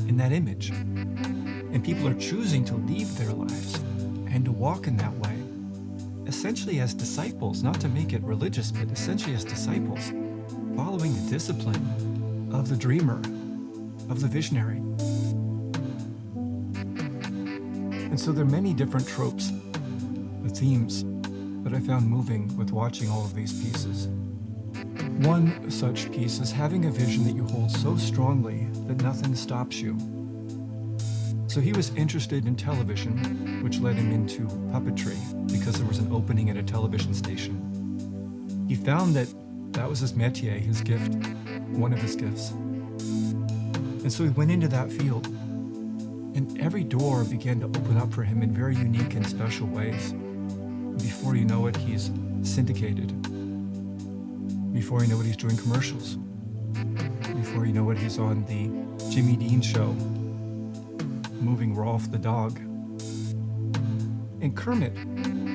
in that image. And people are choosing to leave their lives and to walk in that way, essentially as disciples, not to make it religious, but essentially as disciples, following the discipline of the dreamer, of the visionary. And so there are many different tropes, the themes that I found moving with watching all of these pieces. One such piece is having a vision that you hold so strongly that nothing stops you. So he was interested in television, which led him into puppetry because there was an opening at a television station. He found that that was his métier, his gift, one of his gifts. And so he went into that field, and every door began to open up for him in very unique and special ways. Before you know it, he's syndicated. Before you know it, he's doing commercials. Before you know it, he's on the Jimmy Dean show, moving Rolf the dog. And Kermit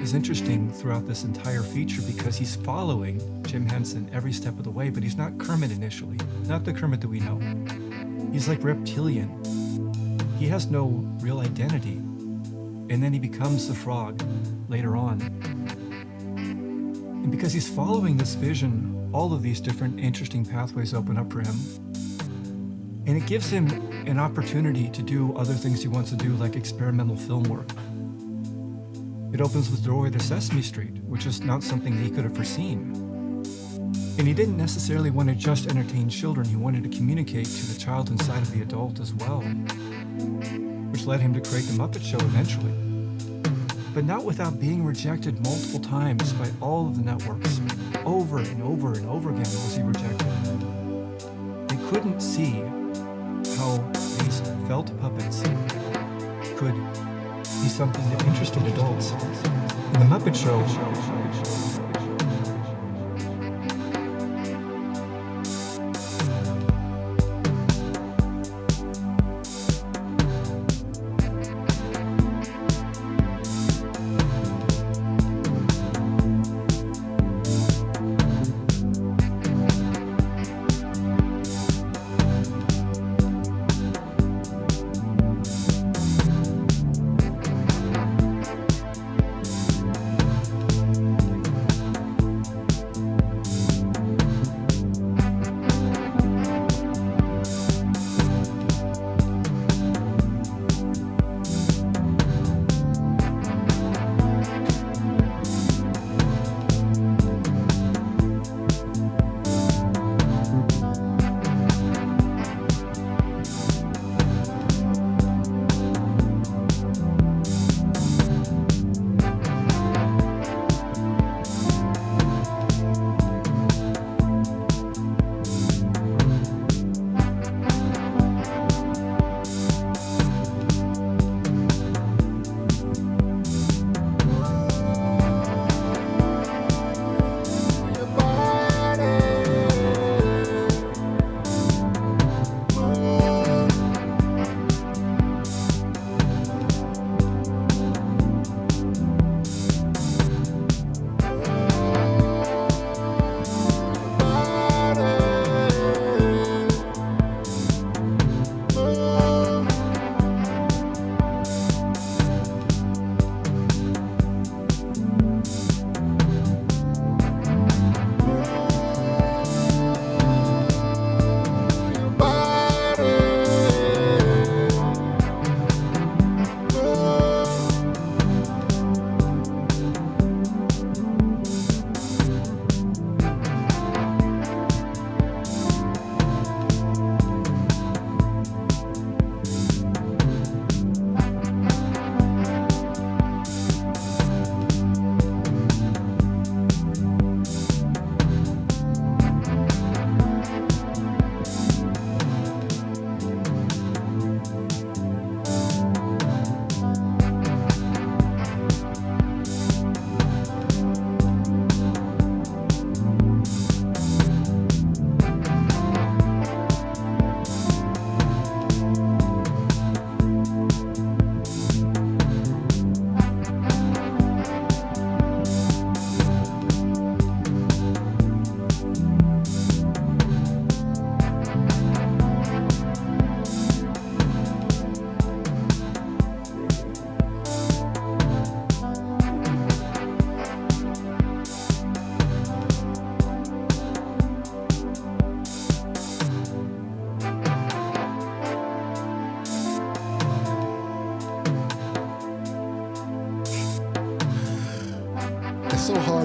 is interesting throughout this entire feature because he's following Jim Henson every step of the way, but he's not Kermit initially, not the Kermit that we know. He's like reptilian. He has no real identity. And then he becomes the frog later on. And because he's following this vision, all of these different interesting pathways open up for him. And it gives him an opportunity to do other things he wants to do, like experimental film work. It opens the doorway to Sesame Street, which is not something that he could have foreseen. And he didn't necessarily want to just entertain children, he wanted to communicate to the child inside of the adult as well, which led him to create the Muppet Show eventually. But not without being rejected multiple times by all of the networks. Over and over and over again was he rejected. They couldn't see how these felt puppets could be something that interested adults. In the Muppet Show,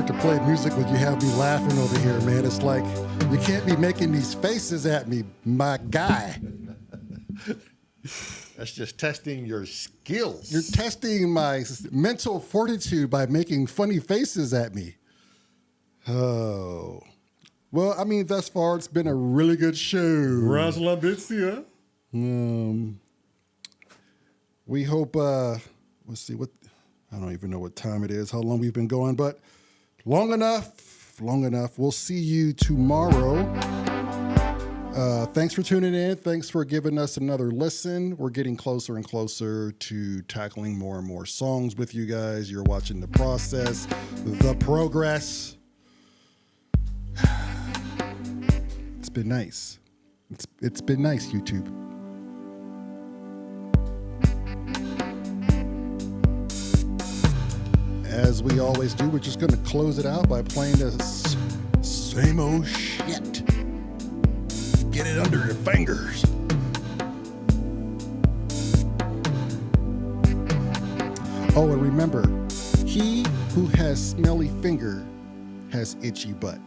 to play music when you have me laughing over here, man. It's like, you can't be making these faces at me, my guy. That's just testing your skills. You're testing my mental fortitude by making funny faces at me. Oh. Well, I mean, thus far, it's been a really good show. Rosalind Bitsia. We hope, let's see, I don't even know what time it is, how long we've been going, but long enough. We'll see you tomorrow. Thanks for tuning in. Thanks for giving us another listen. We're getting closer and closer to tackling more and more songs with you guys. You're watching the process, the progress. It's been nice. It's been nice, YouTube. As we always do, we're just going to close it out by playing this same old shit. Get it under your fingers. Oh, and remember, he who has smelly finger has itchy butt.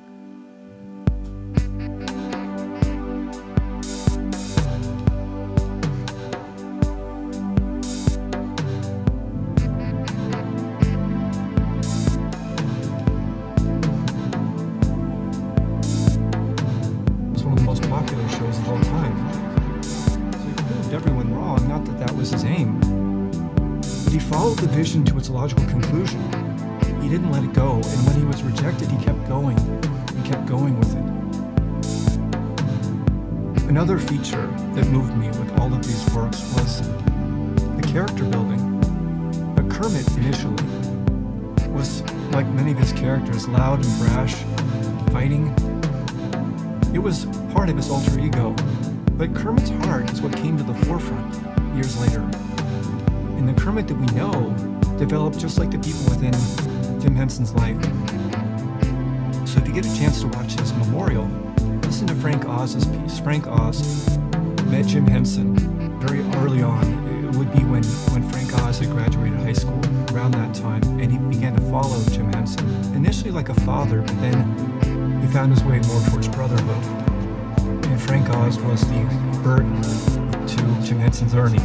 The vision to its logical conclusion. He didn't let it go, and when he was rejected, he kept going and kept going with it. Another feature that moved me with all of these works was the character building. But Kermit initially was, like many of his characters, loud and brash, fighting. It was part of his alter ego, but Kermit's heart is what came to the forefront years later. And the Kermit that we know developed just like the people within Jim Henson's life. So if you get a chance to watch his memorial, listen to Frank Oz's piece. Frank Oz met Jim Henson very early on. It would be when Frank Oz had graduated high school, around that time, and he began to follow Jim Henson. Initially like a father, but then he found his way more towards brotherhood. And Frank Oz was the Bert to Jim Henson's Ernie.